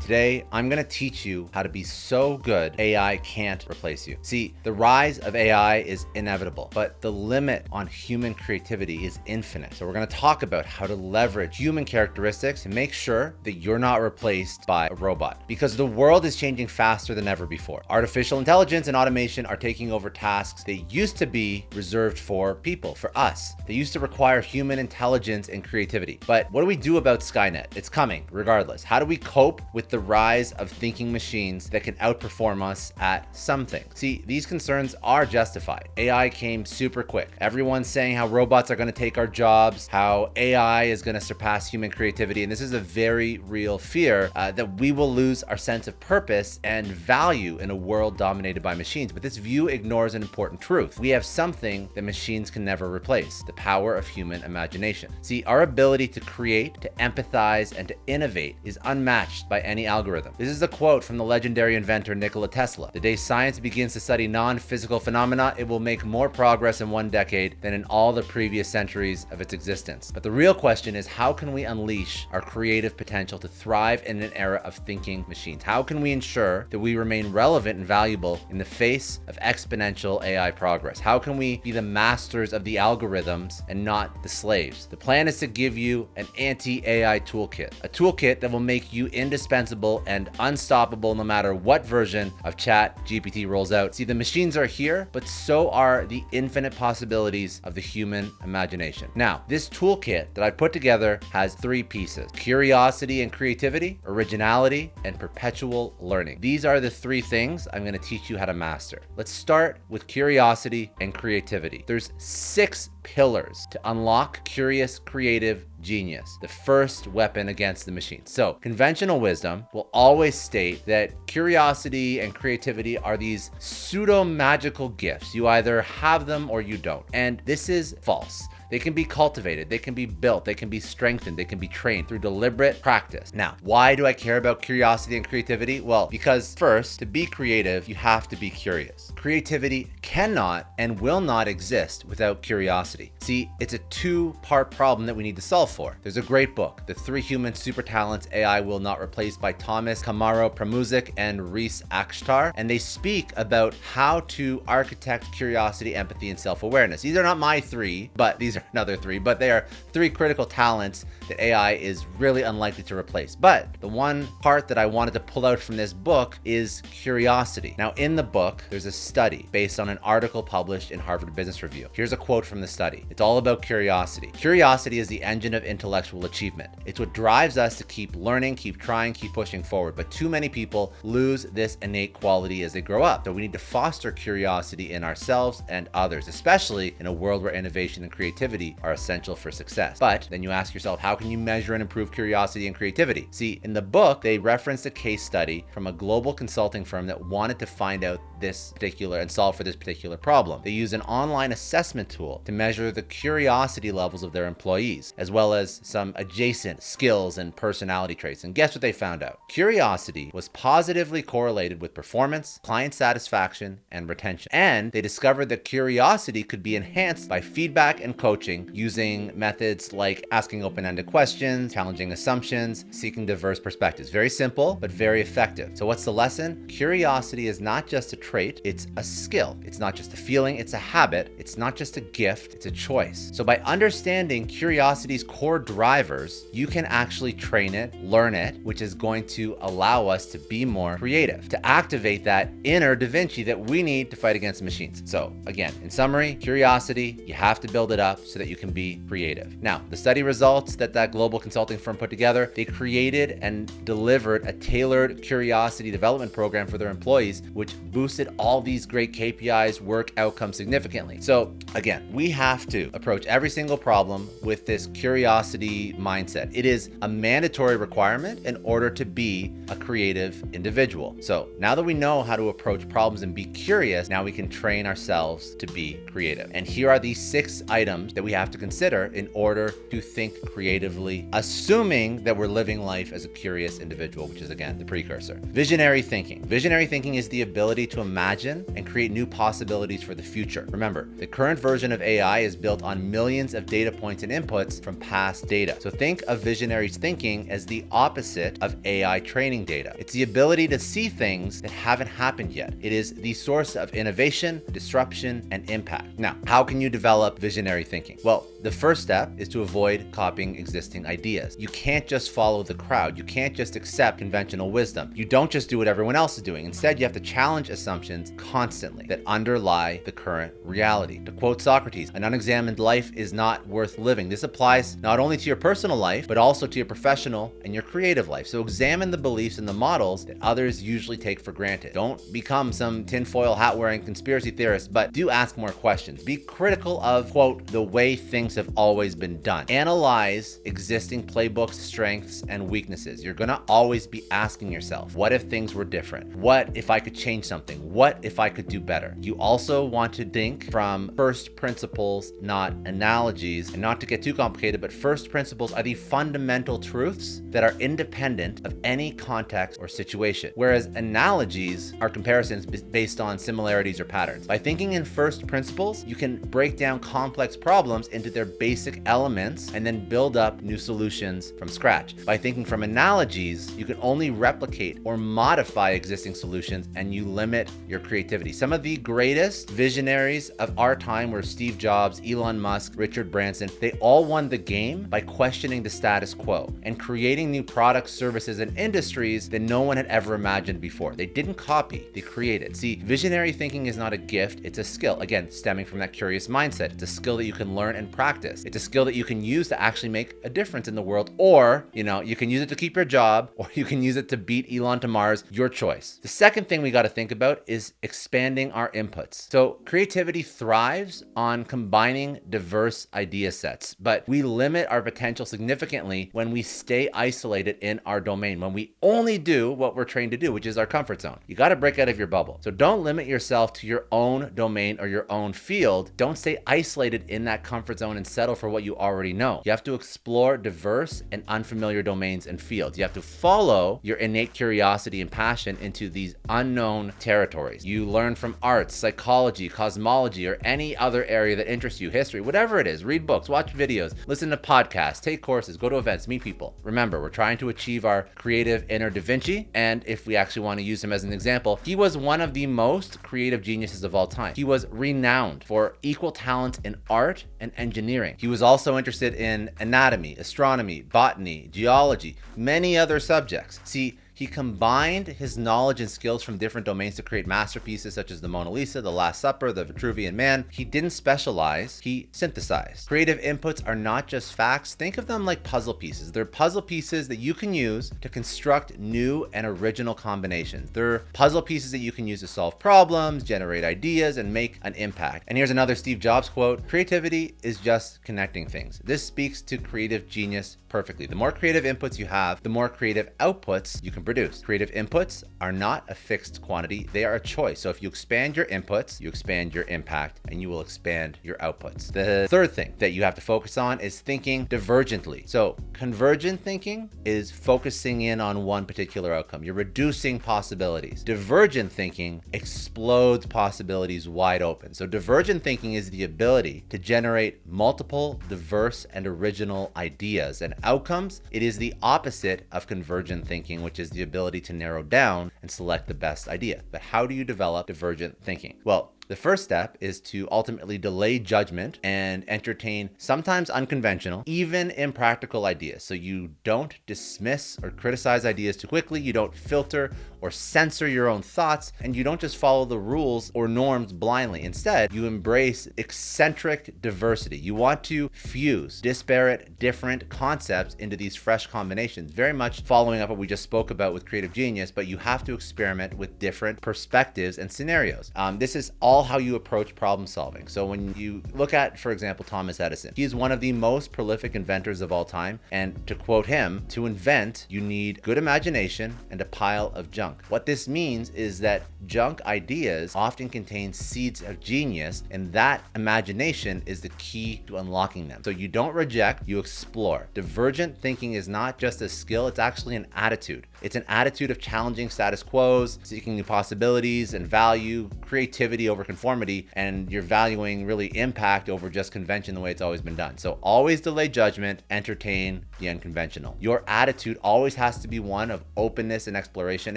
Today, I'm going to teach you how to be so good AI can't replace you. See, the rise of AI is inevitable, but the limit on human creativity is infinite. So we're going to talk about how to leverage human characteristics to make sure that you're not replaced by a robot, because the world is changing faster than ever before. Artificial intelligence and automation are taking over tasks that used to be reserved for people, for us. They used to require human intelligence and creativity. But what do we do about Skynet? It's coming regardless. How do we cope with the rise of thinking machines that can outperform us at something? See, these concerns are justified. AI came super quick. Everyone's saying how robots are going to take our jobs, how AI is going to surpass human creativity. And this is a very real fear that we will lose our sense of purpose and value in a world dominated by machines. But this view ignores an important truth. We have something that machines can never replace: the power of human imagination. See, our ability to create, to empathize, and to innovate is unmatched by any algorithm. This is a quote from the legendary inventor Nikola Tesla. The day science begins to study non-physical phenomena, it will make more progress in one decade than in all the previous centuries of its existence. But the real question is, how can we unleash our creative potential to thrive in an era of thinking machines? How can we ensure that we remain relevant and valuable in the face of exponential AI progress? How can we be the masters of the algorithms and not the slaves? The plan is to give you an anti-AI toolkit, a toolkit that will make you indispensable and unstoppable no matter what version of ChatGPT rolls out. See, the machines are here, but so are the infinite possibilities of the human imagination. Now, this toolkit that I put together has three pieces: curiosity and creativity, originality, and perpetual learning. These are the three things I'm going to teach you how to master. Let's start with curiosity and creativity. There's 6 pillars to unlock curious, creative genius, the first weapon against the machine. So, conventional wisdom will always state that curiosity and creativity are these pseudo-magical gifts. You either have them or you don't. And this is false. They can be cultivated, they can be built, they can be strengthened, they can be trained through deliberate practice. Now, why do I care about curiosity and creativity? Well, because first, to be creative, you have to be curious. Creativity cannot and will not exist without curiosity. See, it's a 2-part problem that we need to solve for. There's a great book, The 3 Human Super Talents AI Will Not Replace, by Thomas Kamaro-Pramuzik and Reese Akhtar, and they speak about how to architect curiosity, empathy, and self-awareness. These are not my 3, but these are another 3, but they are 3 critical talents that AI is really unlikely to replace. But the one part that I wanted to pull out from this book is curiosity. Now, in the book, there's a study based on an article published in Harvard Business Review. Here's a quote from the study. It's all about curiosity. Curiosity is the engine of intellectual achievement. It's what drives us to keep learning, keep trying, keep pushing forward. But too many people lose this innate quality as they grow up. So we need to foster curiosity in ourselves and others, especially in a world where innovation and creativity are essential for success. But then you ask yourself, how can you measure and improve curiosity and creativity? See, in the book, they referenced a case study from a global consulting firm that wanted to find out this particular and solve for this particular problem. They used an online assessment tool to measure the curiosity levels of their employees, as well as some adjacent skills and personality traits. And guess what they found out? Curiosity was positively correlated with performance, client satisfaction, and retention. And they discovered that curiosity could be enhanced by feedback and coaching using methods like asking open-ended questions, challenging assumptions, seeking diverse perspectives. Very simple, but very effective. So what's the lesson? Curiosity is not just a trait, it's a skill. It's not just a feeling, it's a habit. It's not just a gift, it's a choice. So by understanding curiosity's core drivers, you can actually train it, learn it, which is going to allow us to be more creative, to activate that inner Da Vinci that we need to fight against machines. So again, in summary, curiosity, you have to build it up so that you can be creative. Now, the study results that global consulting firm put together, they created and delivered a tailored curiosity development program for their employees, which boosted all these great KPIs, work outcomes significantly. So again, we have to approach every single problem with this curiosity mindset. It is a mandatory requirement in order to be a creative individual. So now that we know how to approach problems and be curious, now we can train ourselves to be creative. And here are these 6 items that we have to consider in order to think creatively, assuming that we're living life as a curious individual, which is again the precursor. Visionary thinking. Visionary thinking is the ability to imagine and create new possibilities for the future. Remember, the current version of AI is built on millions of data points and inputs from past data. So think of visionaries thinking as the opposite of AI training data. It's the ability to see things that haven't happened yet. It is the source of innovation, disruption, and impact. Now, how can you develop visionary thinking? Well, the first step is to avoid copying existing ideas. You can't just follow the crowd. You can't just accept conventional wisdom. You don't just do what everyone else is doing. Instead, you have to challenge assumptions constantly that underlie the current reality. To quote Socrates, an unexamined life is not worth living. This applies not only to your personal life, but also to your professional and your creative life. So examine the beliefs and the models that others usually take for granted. Don't become some tinfoil hat wearing conspiracy theorist, but do ask more questions. Be critical of, quote, the way things have always been done. Analyze existing playbooks, strengths, and weaknesses. You're gonna always be asking yourself, what if things were different? What if I could change something? What if I could do better? You also want to think from first principles, not analogies. And not to get too complicated, but first principles are the fundamental truths that are independent of any context or situation, whereas analogies are comparisons based on similarities or patterns. By thinking in first principles, you can break down complex problems into their basic elements and then build up new solutions from scratch. By thinking from analogies, you can only replicate or modify existing solutions, and you limit your creativity. Some of the greatest visionaries of our time were Steve Jobs, Elon Musk, Richard Branson. They all won the game by questioning the status quo and creating new products, services, and industries that no one had ever imagined before. They didn't copy, they created. See, visionary thinking is not a gift, it's a skill. Again, stemming from that curious mindset. It's a skill that you can learn and practice. It's a skill that you can use to actually make a difference in the world, or, you can use it to keep your job, or you can use it to beat Elon to Mars, your choice. The second thing we got to think about is expanding our inputs. So creativity thrives on combining diverse idea sets, but we limit our potential significantly when we stay isolated in our domain, when we only do what we're trained to do, which is our comfort zone. You got to break out of your bubble. So don't limit yourself to your own domain or your own field. Don't stay isolated in that comfort zone and settle for what you already know. You have to explore diverse and unfamiliar domains and fields. You have to follow your innate curiosity and passion into these unknown territories. You learn from arts, psychology, cosmology, or any other area that interests you, history, whatever it is. Read books, watch videos, listen to podcasts, take courses, go to events, meet people. Remember, we're trying to achieve our creative inner Da Vinci, and if we actually want to use him as an example, he was one of the most creative geniuses of all time. He was renowned for equal talent in art and engineering. He was also interested in anatomy, astronomy, botany, geology, many other subjects. See, he combined his knowledge and skills from different domains to create masterpieces such as the Mona Lisa, the Last Supper, the Vitruvian Man. He didn't specialize, he synthesized. Creative inputs are not just facts. Think of them like puzzle pieces. They're puzzle pieces that you can use to construct new and original combinations. They're puzzle pieces that you can use to solve problems, generate ideas, and make an impact. And here's another Steve Jobs quote: "Creativity is just connecting things." This speaks to creative genius perfectly. The more creative inputs you have, the more creative outputs you can produce. Creative inputs are not a fixed quantity, they are a choice. So if you expand your inputs, you expand your impact, and you will expand your outputs. The third thing that you have to focus on is thinking divergently. So convergent thinking is focusing in on one particular outcome. You're reducing possibilities. Divergent thinking explodes possibilities wide open. So divergent thinking is the ability to generate multiple, diverse, and original ideas and outcomes. It is the opposite of convergent thinking, which is the ability to narrow down and select the best idea. But how do you develop divergent thinking? Well, the first step is to ultimately delay judgment and entertain sometimes unconventional, even impractical ideas. So you don't dismiss or criticize ideas too quickly, you don't filter or censor your own thoughts, and you don't just follow the rules or norms blindly. Instead, you embrace eccentric diversity. You want to fuse disparate, different concepts into these fresh combinations, very much following up what we just spoke about with creative genius, but you have to experiment with different perspectives and scenarios. This is all all how you approach problem solving. So when you look at, for example, Thomas Edison, he is one of the most prolific inventors of all time. And to quote him, to invent, you need good imagination and a pile of junk. What this means is that junk ideas often contain seeds of genius, and that imagination is the key to unlocking them. So you don't reject, you explore. Divergent thinking is not just a skill, it's actually an attitude. It's an attitude of challenging status quos, seeking new possibilities and value, creativity over conformity, and you're valuing really impact over just convention the way it's always been done. So always delay judgment, entertain the unconventional. Your attitude always has to be one of openness and exploration,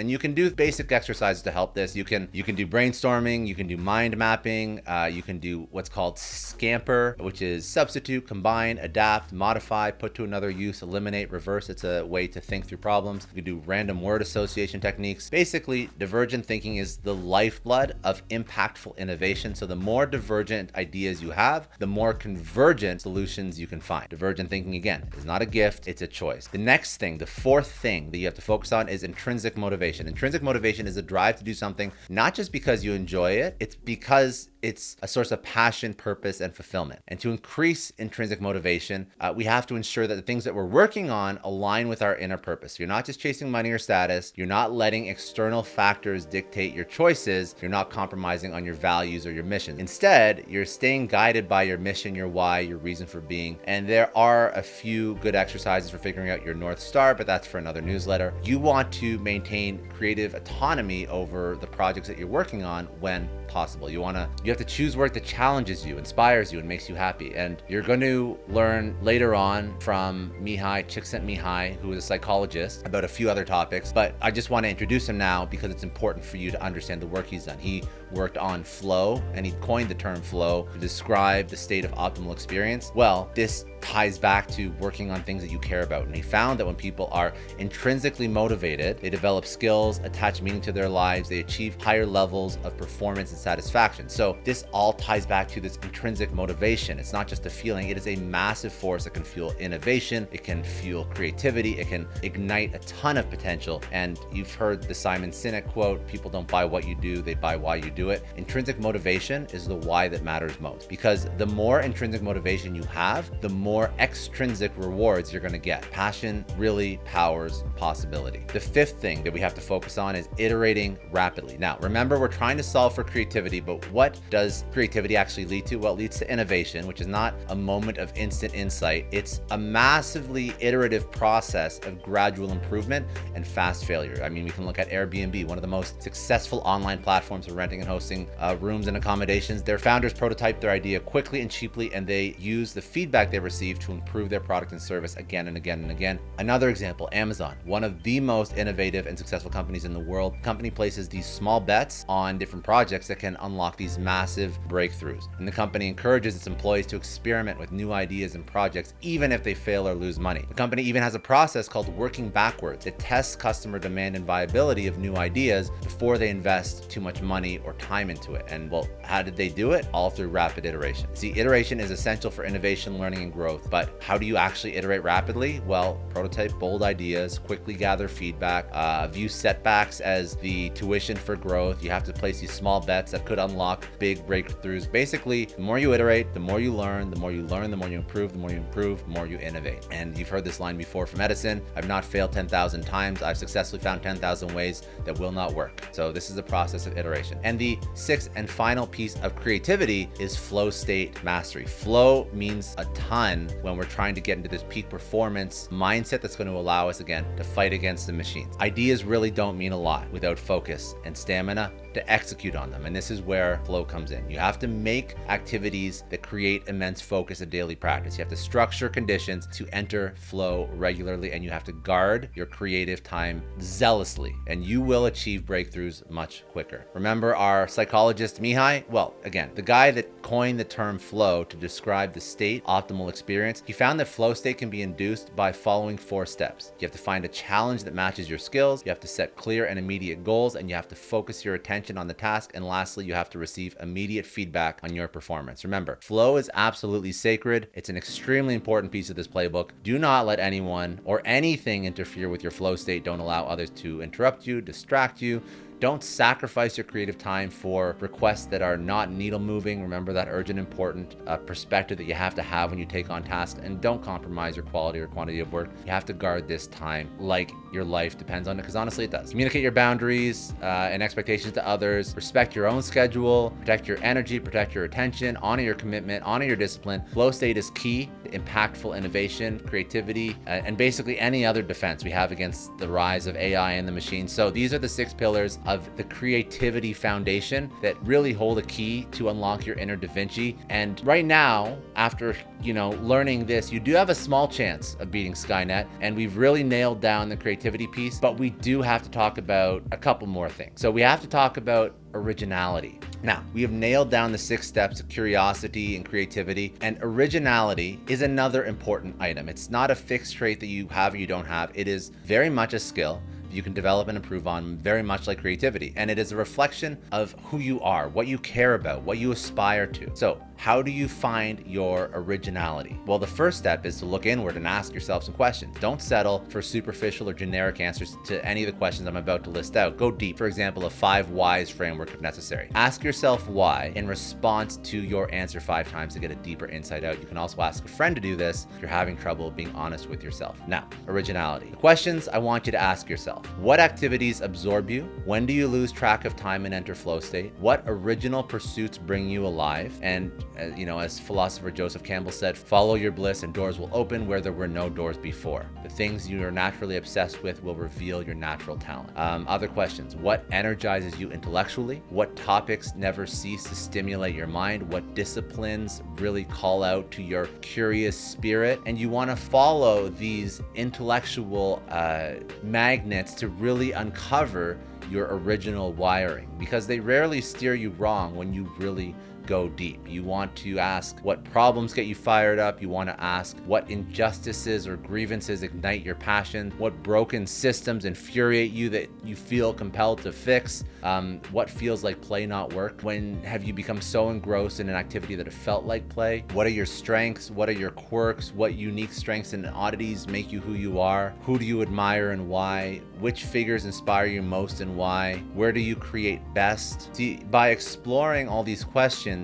and you can do basic exercises to help this. You can do brainstorming, you can do mind mapping, you can do what's called scamper, which is substitute, combine, adapt, modify, put to another use, eliminate, reverse. It's a way to think through problems. You can do random word association techniques. Basically, divergent thinking is the lifeblood of impactful innovation. So the more divergent ideas you have, the more convergent solutions you can find. Divergent thinking, again, is not a gift, it's a choice. The next thing, the fourth thing that you have to focus on is intrinsic motivation. Intrinsic motivation is a drive to do something, not just because you enjoy it, it's because it's a source of passion, purpose, and fulfillment. And to increase intrinsic motivation, we have to ensure that the things that we're working on align with our inner purpose. You're not just chasing money or status. You're not letting external factors dictate your choices. You're not compromising on your values or your mission. Instead, you're staying guided by your mission, your why, your reason for being. And there are a few good exercises for figuring out your North Star, but that's for another newsletter. You want to maintain creative autonomy over the projects that you're working on when possible. You have to choose work that challenges you, inspires you, and makes you happy. And you're going to learn later on from Mihai Csikszentmihalyi, who is a psychologist, about a few other topics, but I just want to introduce him now because it's important for you to understand the work he's done. He worked on flow, and he coined the term flow to describe the state of optimal experience. Well, this ties back to working on things that you care about. And he found that when people are intrinsically motivated, they develop skills, attach meaning to their lives, they achieve higher levels of performance and satisfaction. So this all ties back to this intrinsic motivation. It's not just a feeling, it is a massive force that can fuel innovation, it can fuel creativity, it can ignite a ton of potential. And you've heard the Simon Sinek quote, people don't buy what you do, they buy why you do it. Intrinsic motivation is the why that matters most, because the more intrinsic motivation you have, the more extrinsic rewards you're going to get. Passion really powers possibility. The fifth thing that we have to focus on is iterating rapidly. Now, remember, we're trying to solve for creativity, but what does creativity actually lead to? Well, it leads to innovation, which is not a moment of instant insight. It's a massively iterative process of gradual improvement and fast failure. I mean, we can look at Airbnb, one of the most successful online platforms for renting and hosting rooms and accommodations. Their founders prototyped their idea quickly and cheaply, and they used the feedback they received to improve their product and service again and again and again. Another example, Amazon, one of the most innovative and successful companies in the world. The company places these small bets on different projects that can unlock these massive breakthroughs. And the company encourages its employees to experiment with new ideas and projects, even if they fail or lose money. The company even has a process called working backwards that tests customer demand and viability of new ideas before they invest too much money or time into it. And well, how did they do it? All through rapid iteration. See, iteration is essential for innovation, learning, and growth. But how do you actually iterate rapidly? Well, prototype bold ideas, quickly gather feedback, view setbacks as the tuition for growth. You have to place these small bets that could unlock big breakthroughs. Basically, the more you iterate, the more you learn, the more you learn, the more you improve, the more you improve, the more you innovate. And you've heard this line before from Edison, I've not failed 10,000 times. I've successfully found 10,000 ways that will not work. So this is the process of iteration. And the sixth and final piece of creativity is flow state mastery. Flow means a ton when we're trying to get into this peak performance mindset that's going to allow us, again, to fight against the machines. Ideas really don't mean a lot without focus and stamina to execute on them. And this is where flow comes in. You have to make activities that create immense focus a daily practice. You have to structure conditions to enter flow regularly, and you have to guard your creative time zealously, and you will achieve breakthroughs much quicker. Remember our psychologist Mihai? Well, again, the guy that coined the term flow to describe the state optimal experience, he found that flow state can be induced by following 4 steps. You have to find a challenge that matches your skills, you have to set clear and immediate goals, and you have to focus your attention on the task, and lastly, you have to receive immediate feedback on your performance. Remember, flow is absolutely sacred. It's an extremely important piece of this playbook. Do not let anyone or anything interfere with your flow state. Don't allow others to interrupt you, distract you. Don't sacrifice your creative time for requests that are not needle moving. Remember that urgent, important perspective that you have to have when you take on tasks, and don't compromise your quality or quantity of work. You have to guard this time like your life depends on it, because honestly it does. Communicate your boundaries and expectations to others. Respect your own schedule. Protect your energy. Protect your attention. Honor your commitment. Honor your discipline. Flow state is key to impactful innovation, creativity, and basically any other defense we have against the rise of AI and the machine. So these are the 6 pillars of the creativity foundation that really hold a key to unlock your inner Da Vinci. And right now, after learning this, you do have a small chance of beating Skynet, and we've really nailed down the creativity piece, but we do have to talk about a couple more things. So we have to talk about originality. Now, we have nailed down the 6 steps of curiosity and creativity, and originality is another important item. It's not a fixed trait that you have or you don't have. It is very much a skill you can develop and improve on, very much like creativity. And it is a reflection of who you are, what you care about, what you aspire to. So how do you find your originality? Well, the first step is to look inward and ask yourself some questions. Don't settle for superficial or generic answers to any of the questions I'm about to list out. Go deep. For example, a 5 whys framework if necessary. Ask yourself why in response to your answer 5 times to get a deeper insight out. You can also ask a friend to do this if you're having trouble being honest with yourself. Now, originality. The questions I want you to ask yourself. What activities absorb you? When do you lose track of time and enter flow state? What original pursuits bring you alive? And as philosopher Joseph Campbell said, follow your bliss and doors will open where there were no doors before. The things you are naturally obsessed with will reveal your natural talent. Other questions. What energizes you intellectually? What topics never cease to stimulate your mind? What disciplines really call out to your curious spirit? And you want to follow these intellectual magnets to really uncover your original wiring, because they rarely steer you wrong when you really go deep. You want to ask what problems get you fired up. You want to ask what injustices or grievances ignite your passion. What broken systems infuriate you that you feel compelled to fix. What feels like play, not work. When have you become so engrossed in an activity that it felt like play? What are your strengths? What are your quirks? What unique strengths and oddities make you who you are? Who do you admire and why? Which figures inspire you most and why? Where do you create best? See, by exploring all these questions,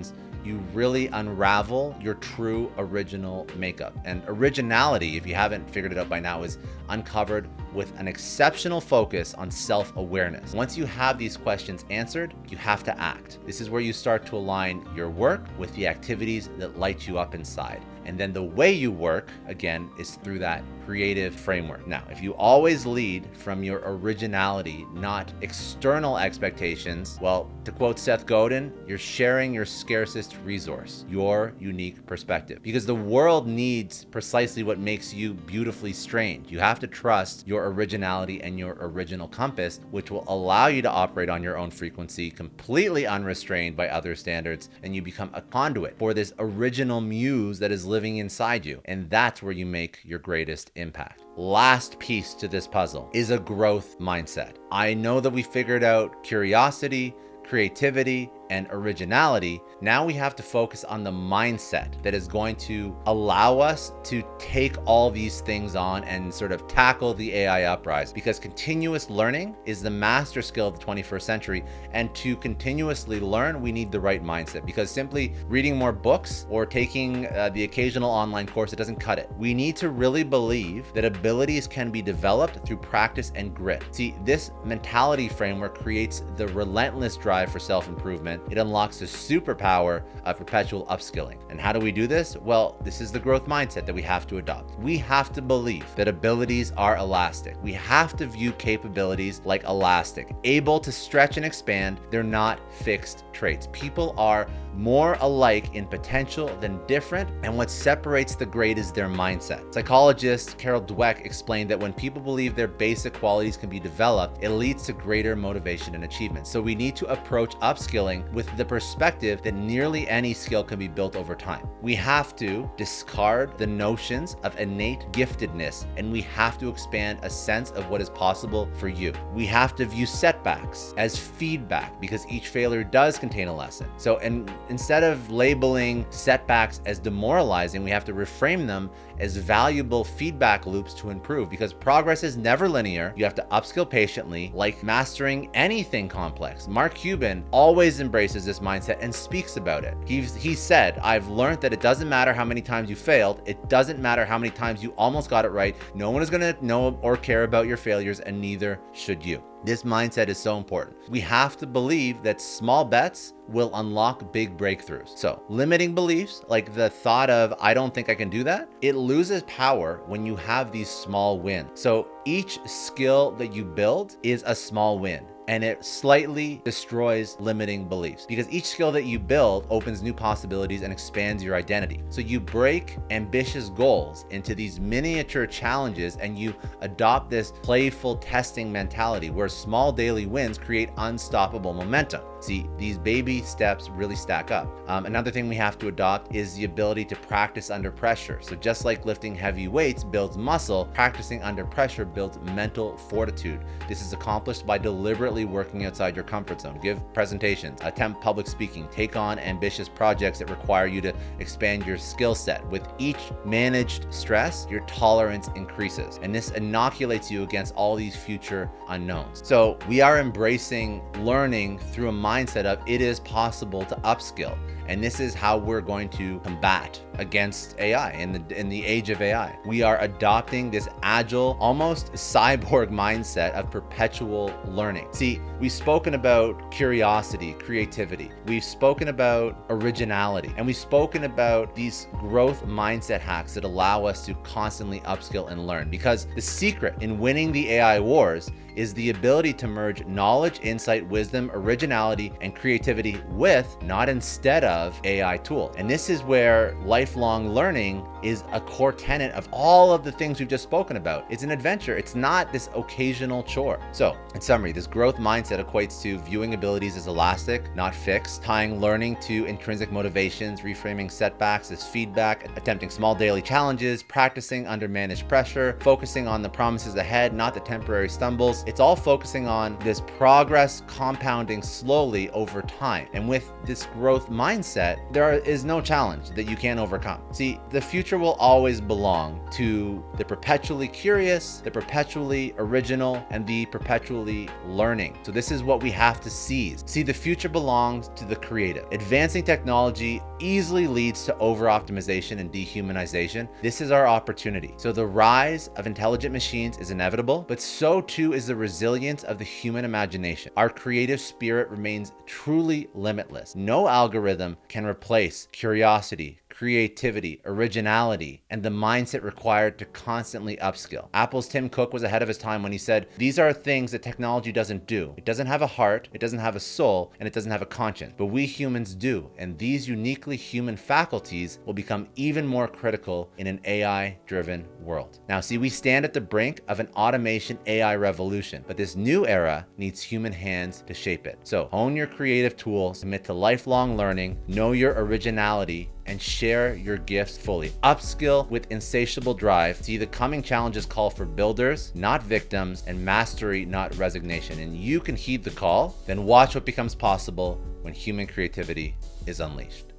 you really unravel your true original makeup. And originality, if you haven't figured it out by now, is uncovered with an exceptional focus on self-awareness. Once you have these questions answered, you have to act. This is where you start to align your work with the activities that light you up inside. And then the way you work, again, is through that creative framework. Now, if you always lead from your originality, not external expectations, well, to quote Seth Godin, you're sharing your scarcest resource, your unique perspective. Because the world needs precisely what makes you beautifully strange. You have to trust your originality and your original compass, which will allow you to operate on your own frequency, completely unrestrained by other standards, and you become a conduit for this original muse that is living inside you. And that's where you make your greatest impact. Last piece to this puzzle is a growth mindset. I know that we figured out curiosity, creativity, and originality. Now we have to focus on the mindset that is going to allow us to take all these things on and sort of tackle the AI uprise, because continuous learning is the master skill of the 21st century. And to continuously learn, we need the right mindset, because simply reading more books or taking the occasional online course, it doesn't cut it. We need to really believe that abilities can be developed through practice and grit. See, this mentality framework creates the relentless drive for self-improvement. It unlocks the superpower of perpetual upskilling. And how do we do this? Well, this is the growth mindset that we have to adopt. We have to believe that abilities are elastic. We have to view capabilities like elastic, able to stretch and expand. They're not fixed traits. People are more alike in potential than different, and what separates the great is their mindset. Psychologist Carol Dweck explained that when people believe their basic qualities can be developed, it leads to greater motivation and achievement. So we need to approach upskilling learning with the perspective that nearly any skill can be built over time. We have to discard the notions of innate giftedness, and we have to expand a sense of what is possible for you. We have to view setbacks as feedback because each failure does contain a lesson. So, and instead of labeling setbacks as demoralizing, we have to reframe them as valuable feedback loops to improve, because progress is never linear. You have to upskill patiently, like mastering anything complex. Mark Cuban always embraces this mindset and speaks about it. He said, "I've learned that it doesn't matter how many times you failed. It doesn't matter how many times you almost got it right. No one is going to know or care about your failures, and neither should you." This mindset is so important. We have to believe that small bets will unlock big breakthroughs. So limiting beliefs, like the thought of, "I don't think I can do that," it loses power when you have these small wins. So each skill that you build is a small win, and it slightly destroys limiting beliefs, because each skill that you build opens new possibilities and expands your identity. So you break ambitious goals into these miniature challenges, and you adopt this playful testing mentality where small daily wins create unstoppable momentum. See, these baby steps really stack up. Another thing we have to adopt is the ability to practice under pressure. So just like lifting heavy weights builds muscle, practicing under pressure builds mental fortitude. This is accomplished by deliberately working outside your comfort zone. Give presentations, attempt public speaking, take on ambitious projects that require you to expand your skill set. With each managed stress, your tolerance increases, and this inoculates you against all these future unknowns. So we are embracing learning through a mindset of it is possible to upskill. And this is how we're going to combat against AI in the age of AI. We are adopting this agile, almost cyborg mindset of perpetual learning. See, we've spoken about curiosity, creativity. We've spoken about originality, and we've spoken about these growth mindset hacks that allow us to constantly upskill and learn. Because the secret in winning the AI wars is the ability to merge knowledge, insight, wisdom, originality, and creativity with, not instead of, AI tool. And this is where lifelong learning is a core tenet of all of the things we've just spoken about. It's an adventure. It's not this occasional chore. So, in summary, this growth mindset equates to viewing abilities as elastic, not fixed, tying learning to intrinsic motivations, reframing setbacks as feedback, attempting small daily challenges, practicing under managed pressure, focusing on the promises ahead, not the temporary stumbles. It's all focusing on this progress compounding slowly over time. And with this growth mindset, there is no challenge that you can't overcome. See, the future will always belong to the perpetually curious, the perpetually original, and the perpetually learning. So this is what we have to seize. See, the future belongs to the creative. Advancing technology easily leads to over-optimization and dehumanization. This is our opportunity. So the rise of intelligent machines is inevitable, but so too is the resilience of the human imagination. Our creative spirit remains truly limitless. No algorithm can replace curiosity, creativity, originality, and the mindset required to constantly upskill. Apple's Tim Cook was ahead of his time when he said, "These are things that technology doesn't do. It doesn't have a heart, it doesn't have a soul, and it doesn't have a conscience. But we humans do, and these uniquely human faculties will become even more critical in an AI-driven world." Now, see, we stand at the brink of an automation AI revolution, but this new era needs human hands to shape it. So hone your creative tools, commit to lifelong learning, know your originality, and share your gifts fully. Upskill with insatiable drive. See, the coming challenges call for builders, not victims, and mastery, not resignation. And you can heed the call, then watch what becomes possible when human creativity is unleashed.